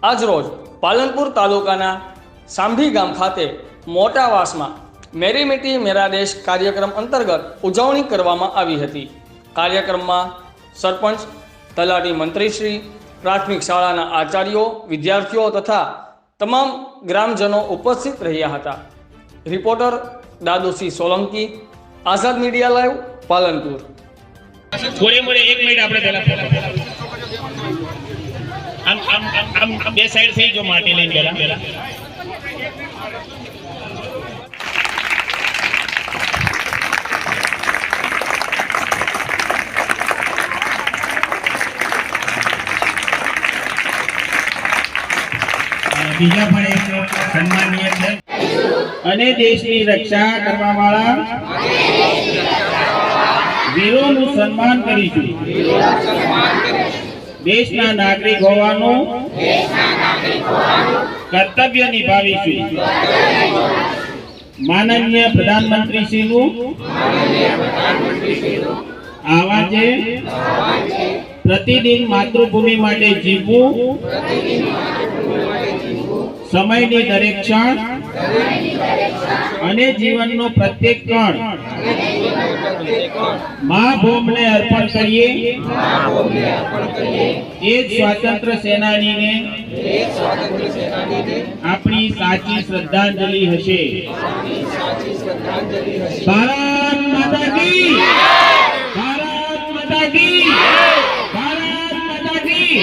આજરોજ પાલનપુર તાલુકાના સાંભી ગામ ખાતે મોટાવાસમાં મેરી મિટ્ટી મેરા દેશ કાર્યક્રમ અંતર્ગત ઉજવણી કરવામાં આવી હતી। કાર્યક્રમમાં સરપંચ, તલાટી મંત્રીશ્રી, પ્રાથમિક શાળાના આચાર્યો, વિદ્યાર્થીઓ તથા તમામ ગ્રામજનો ઉપસ્થિત રહ્યા હતા। રિપોર્ટર દાદુસિંહ સોલંકી, આઝાદ મીડિયા લાઈવ, પાલનપુર। એક મિનિટ આપણે પહેલા આમ બે સાઈડ થઈ જો માટી લઈને પહેલા બીજા પણ એક સન્માનીય છે અને દેશની રક્ષા કરવા વાળા વીરોનું સન્માન કરીશું। દેશના નાગરિક હોવાનું કર્તવ્ય નિભાવીશું। માનનીય પ્રધાનમંત્રીશ્રીનું આવાજે પ્રતિદિન માતૃભૂમિ માટે જીવવું, સમયની દરેક ક્ષણ અને જીવનનો પ્રત્યેક કણ મા ભૂમિને અર્પણ કરીએ એ સ્વાતંત્ર્ય સેનાનીને આપણી સાચી શ્રદ્ધાંજલિ હશે। ભારત માતા કી, ભારત માતા કી, ભારત માતા કી।